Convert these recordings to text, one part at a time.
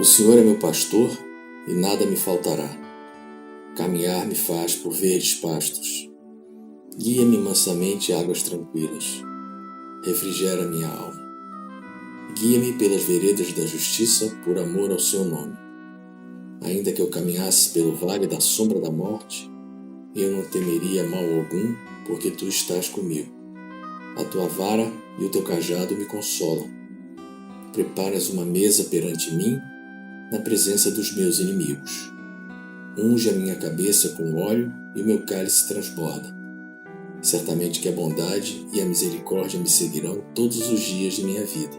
O Senhor é meu pastor e nada me faltará. Caminhar me faz por verdes pastos. Guia-me mansamente a águas tranquilas. Refrigera minha alma. Guia-me pelas veredas da justiça por amor ao seu nome. Ainda que eu caminhasse pelo vale da sombra da morte, eu não temeria mal algum, porque tu estás comigo. A tua vara e o teu cajado me consolam. Preparas uma mesa perante mim, na presença dos meus inimigos. Unge a minha cabeça com óleo e o meu cálice transborda. Certamente que a bondade e a misericórdia me seguirão todos os dias de minha vida.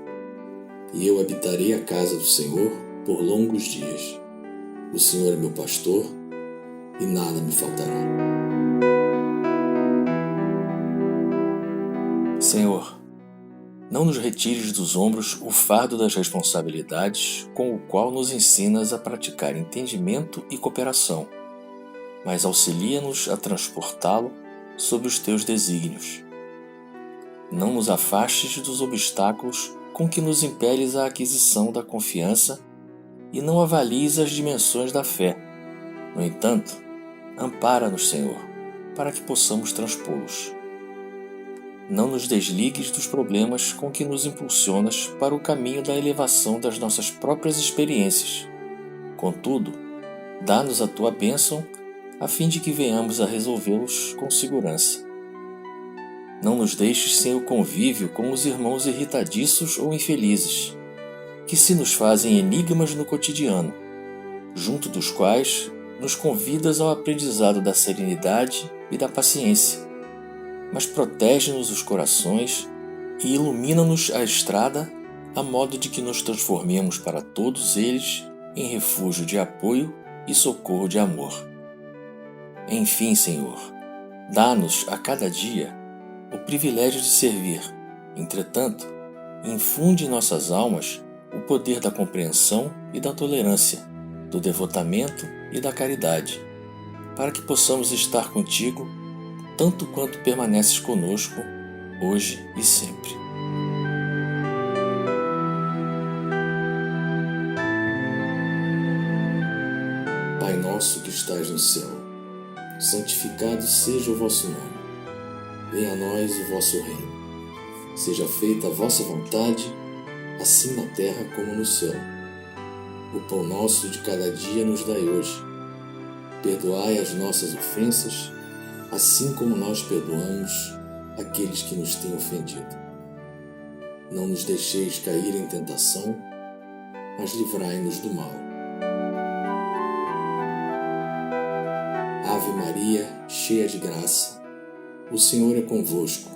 E eu habitarei a casa do Senhor por longos dias. O Senhor é meu pastor e nada me faltará. Senhor, não nos retires dos ombros o fardo das responsabilidades com o qual nos ensinas a praticar entendimento e cooperação, mas auxilia-nos a transportá-lo sob os teus desígnios. Não nos afastes dos obstáculos com que nos impeles à aquisição da confiança e não avalies as dimensões da fé. No entanto, ampara-nos, Senhor, para que possamos transpô-los. Não nos desligues dos problemas com que nos impulsionas para o caminho da elevação das nossas próprias experiências. Contudo, dá-nos a tua bênção a fim de que venhamos a resolvê-los com segurança. Não nos deixes sem o convívio com os irmãos irritadiços ou infelizes, que se nos fazem enigmas no cotidiano, junto dos quais nos convidas ao aprendizado da serenidade e da paciência, mas protege-nos os corações e ilumina-nos a estrada a modo de que nos transformemos para todos eles em refúgio de apoio e socorro de amor. Enfim, Senhor, dá-nos a cada dia o privilégio de servir. Entretanto, infunde em nossas almas o poder da compreensão e da tolerância, do devotamento e da caridade, para que possamos estar contigo tanto quanto permaneces conosco, hoje e sempre. Pai nosso que estás no céu, santificado seja o vosso nome. Venha a nós o vosso reino. Seja feita a vossa vontade, assim na terra como no céu. O pão nosso de cada dia nos dai hoje. Perdoai as nossas ofensas, assim como nós perdoamos aqueles que nos têm ofendido. Não nos deixeis cair em tentação, mas livrai-nos do mal. Ave Maria, cheia de graça, o Senhor é convosco.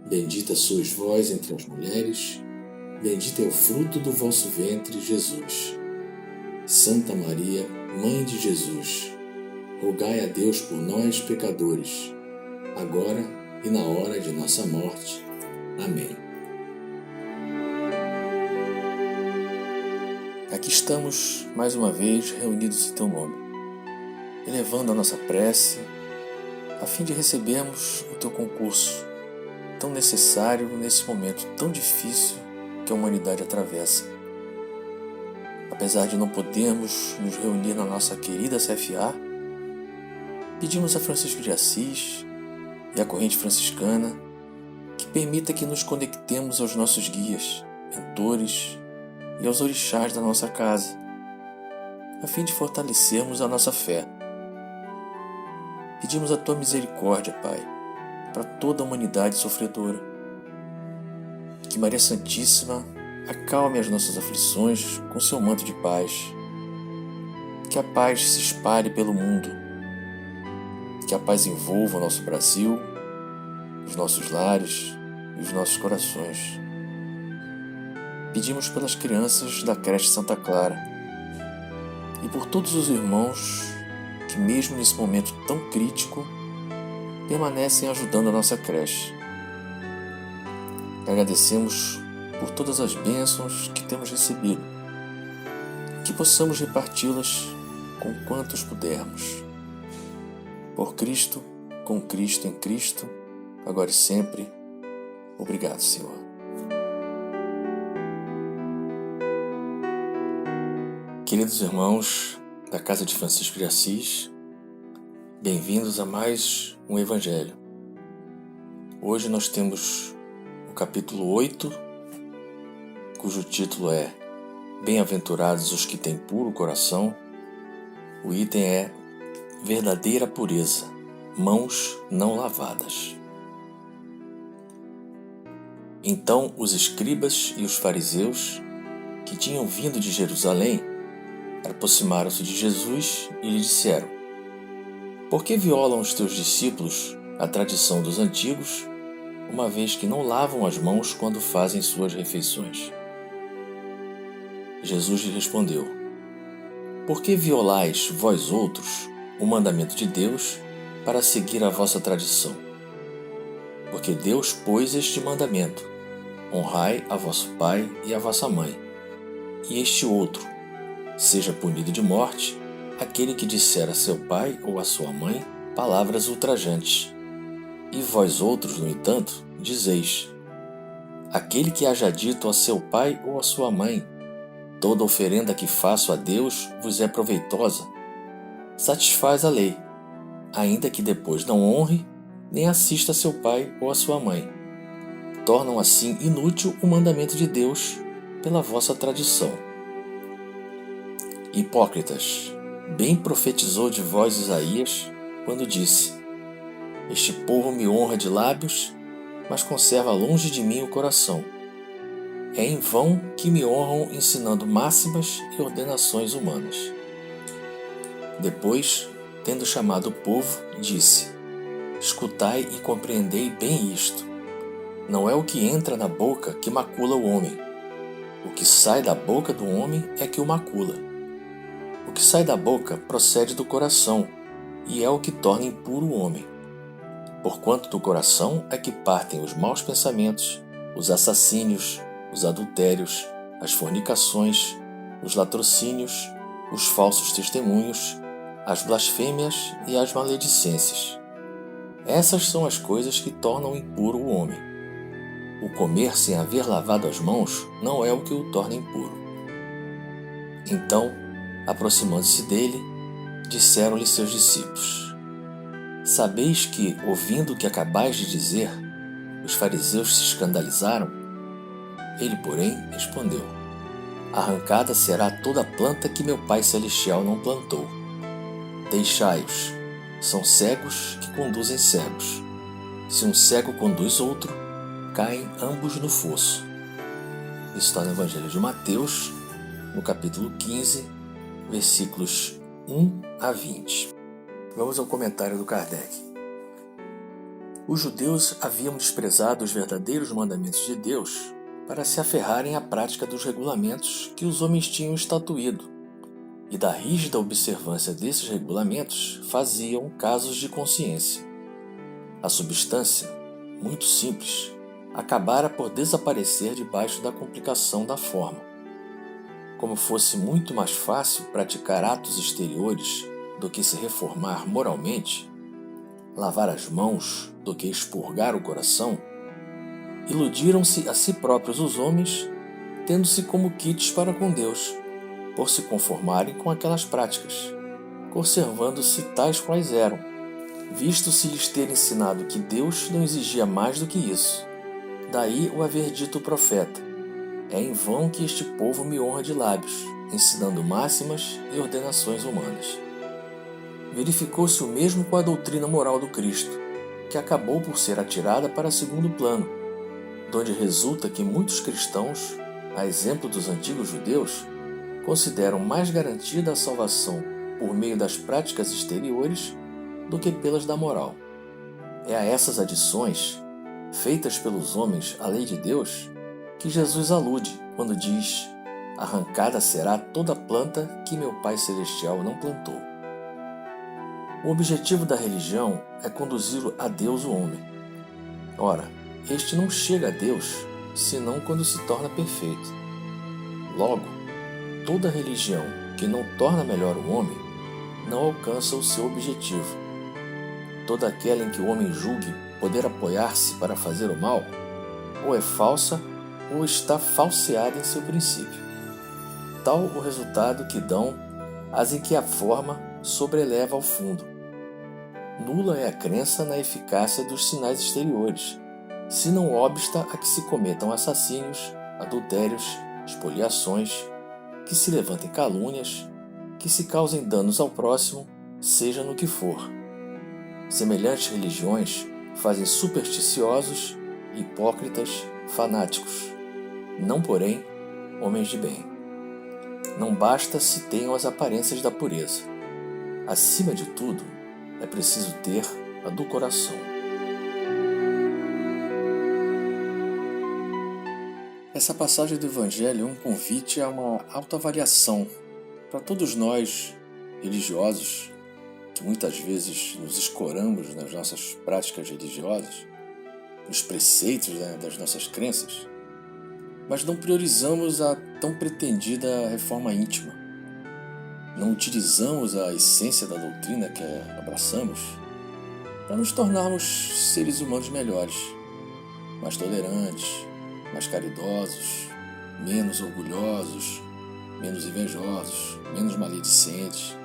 Bendita sois vós entre as mulheres, bendito é o fruto do vosso ventre, Jesus. Santa Maria, Mãe de Jesus, rogai a Deus por nós, pecadores, agora e na hora de nossa morte. Amém. Aqui estamos, mais uma vez, reunidos em Teu nome, elevando a nossa prece, a fim de recebermos o Teu concurso, tão necessário nesse momento tão difícil que a humanidade atravessa. Apesar de não podermos nos reunir na nossa querida CFA, pedimos a Francisco de Assis e à corrente franciscana que permita que nos conectemos aos nossos guias, mentores e aos orixás da nossa casa, a fim de fortalecermos a nossa fé. Pedimos a Tua misericórdia, Pai, para toda a humanidade sofredora. Que Maria Santíssima acalme as nossas aflições com seu manto de paz. Que a paz se espalhe pelo mundo. Que a paz envolva o nosso Brasil, os nossos lares e os nossos corações. Pedimos pelas crianças da creche Santa Clara e por todos os irmãos que, mesmo nesse momento tão crítico, permanecem ajudando a nossa creche. Agradecemos por todas as bênçãos que temos recebido, que possamos reparti-las com quantos pudermos. Por Cristo, com Cristo, em Cristo, agora e sempre. Obrigado, Senhor. Queridos irmãos da Casa de Francisco de Assis, bem-vindos a mais um Evangelho. Hoje nós temos o capítulo 8, cujo título é Bem-aventurados os que têm puro coração. O item é Verdadeira pureza, mãos não lavadas. Então os escribas e os fariseus, que tinham vindo de Jerusalém, aproximaram-se de Jesus e lhe disseram: Por que violam os teus discípulos a tradição dos antigos, uma vez que não lavam as mãos quando fazem suas refeições? Jesus lhe respondeu: Por que violais, vós outros, o mandamento de Deus para seguir a vossa tradição? Porque Deus pôs este mandamento: honrai a vosso pai e a vossa mãe. E este outro: seja punido de morte aquele que disser a seu pai ou a sua mãe palavras ultrajantes. E vós outros, no entanto, dizeis: aquele que haja dito a seu pai ou a sua mãe, toda oferenda que faço a Deus vos é proveitosa, satisfaz a lei, ainda que depois não honre, nem assista a seu pai ou a sua mãe. Tornam assim inútil o mandamento de Deus pela vossa tradição. Hipócritas, bem profetizou de vós Isaías, quando disse: Este povo me honra de lábios, mas conserva longe de mim o coração. É em vão que me honram ensinando máximas e ordenações humanas. Depois, tendo chamado o povo, disse: Escutai e compreendei bem isto. Não é o que entra na boca que macula o homem. O que sai da boca do homem é que o macula. O que sai da boca procede do coração, e é o que torna impuro o homem. Porquanto do coração é que partem os maus pensamentos, os assassínios, os adultérios, as fornicações, os latrocínios, os falsos testemunhos, as blasfêmias e as maledicências. Essas são as coisas que tornam impuro o homem. O comer sem haver lavado as mãos não é o que o torna impuro. Então, aproximando-se dele, disseram-lhe seus discípulos: Sabeis que, ouvindo o que acabais de dizer, os fariseus se escandalizaram? Ele, porém, respondeu: Arrancada será toda planta que meu Pai Celestial não plantou. Deixai-os, são cegos que conduzem cegos. Se um cego conduz outro, caem ambos no fosso. Isso está no Evangelho de Mateus, no capítulo 15, versículos 1 a 20. Vamos ao comentário do Kardec. Os judeus haviam desprezado os verdadeiros mandamentos de Deus para se aferrarem à prática dos regulamentos que os homens tinham estatuído, e da rígida observância desses regulamentos faziam casos de consciência. A substância, muito simples, acabara por desaparecer debaixo da complicação da forma. Como fosse muito mais fácil praticar atos exteriores do que se reformar moralmente, lavar as mãos do que expurgar o coração, iludiram-se a si próprios os homens, tendo-se como quites para com Deus, por se conformarem com aquelas práticas, conservando-se tais quais eram, visto-se lhes ter ensinado que Deus não exigia mais do que isso. Daí o haver dito o profeta: É em vão que este povo me honra de lábios, ensinando máximas e ordenações humanas. Verificou-se o mesmo com a doutrina moral do Cristo, que acabou por ser atirada para segundo plano, donde resulta que muitos cristãos, a exemplo dos antigos judeus, consideram mais garantida a salvação por meio das práticas exteriores do que pelas da moral. É a essas adições, feitas pelos homens à lei de Deus, que Jesus alude quando diz: Arrancada será toda planta que meu Pai Celestial não plantou. O objetivo da religião é conduzi-lo a Deus o homem. Ora, este não chega a Deus senão quando se torna perfeito. Logo, toda religião que não torna melhor o homem não alcança o seu objetivo. Toda aquela em que o homem julgue poder apoiar-se para fazer o mal, ou é falsa ou está falseada em seu princípio. tal o resultado que dão as em que a forma sobreleva ao fundo. Nula é a crença na eficácia dos sinais exteriores, se não obsta a que se cometam assassínios, adultérios, espoliações, que se levantem calúnias, que se causem danos ao próximo, seja no que for. Semelhantes religiões fazem supersticiosos, hipócritas, fanáticos, não, porém, homens de bem. Não basta se tenham as aparências da pureza. Acima de tudo, é preciso ter a do coração. Essa passagem do Evangelho é um convite a uma autoavaliação para todos nós, religiosos, que muitas vezes nos escoramos nas nossas práticas religiosas, nos preceitos das nossas crenças, mas não priorizamos a tão pretendida reforma íntima. Não utilizamos a essência da doutrina que abraçamos para nos tornarmos seres humanos melhores, mais tolerantes, mais caridosos, menos orgulhosos, menos invejosos, menos maledicentes.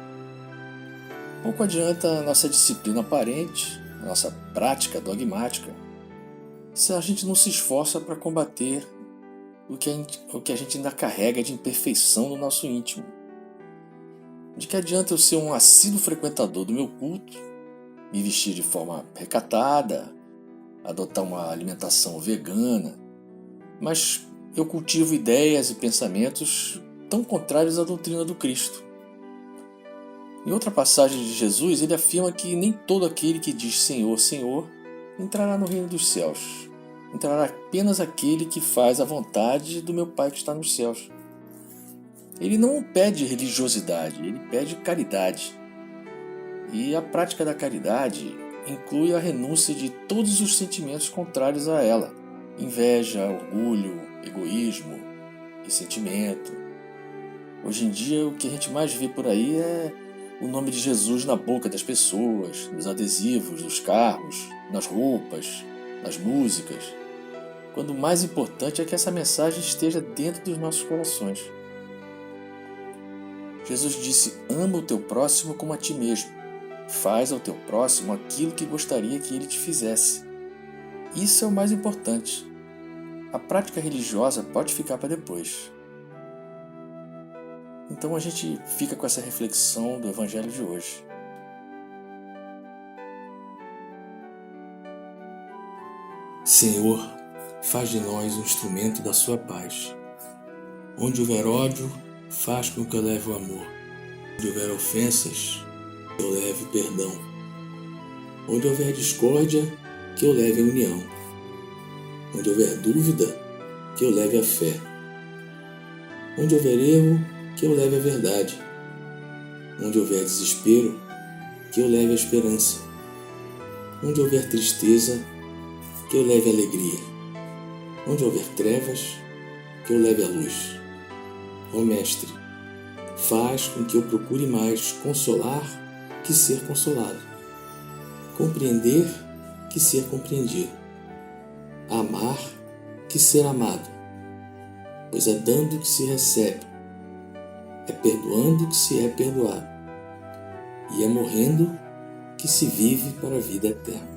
Pouco adianta a nossa disciplina aparente, a nossa prática dogmática, se a gente não se esforça para combater o que a gente ainda carrega de imperfeição no nosso íntimo. De que adianta eu ser um assíduo frequentador do meu culto, me vestir de forma recatada, adotar uma alimentação vegana, mas eu cultivo ideias e pensamentos tão contrários à doutrina do Cristo. Em outra passagem de Jesus, ele afirma que nem todo aquele que diz Senhor, Senhor, entrará no reino dos céus. Entrará apenas aquele que faz a vontade do meu Pai que está nos céus. Ele não pede religiosidade, ele pede caridade. E a prática da caridade inclui a renúncia de todos os sentimentos contrários a ela: inveja, orgulho, egoísmo, ressentimento. Hoje em dia, o que a gente mais vê por aí é o nome de Jesus na boca das pessoas, nos adesivos dos carros, nas roupas, nas músicas, quando o mais importante é que essa mensagem esteja dentro dos nossos corações. Jesus disse: ama o teu próximo como a ti mesmo. Faz ao teu próximo aquilo que gostaria que ele te fizesse. Isso é o mais importante. A prática religiosa pode ficar para depois. Então a gente fica com essa reflexão do Evangelho de hoje. Senhor, faz de nós um instrumento da sua paz. Onde houver ódio, faz com que eu leve o amor. Onde houver ofensas, que eu leve o perdão. Onde houver discórdia, que eu leve a união. Onde houver dúvida, que eu leve a fé. Onde houver erro, que eu leve a verdade. Onde houver desespero, que eu leve a esperança. Onde houver tristeza, que eu leve a alegria. Onde houver trevas, que eu leve a luz. Ó Mestre, faz com que eu procure mais consolar que ser consolado, compreender que ser compreendido, amar que ser amado, pois é dando que se recebe, é perdoando que se é perdoado, e é morrendo que se vive para a vida eterna.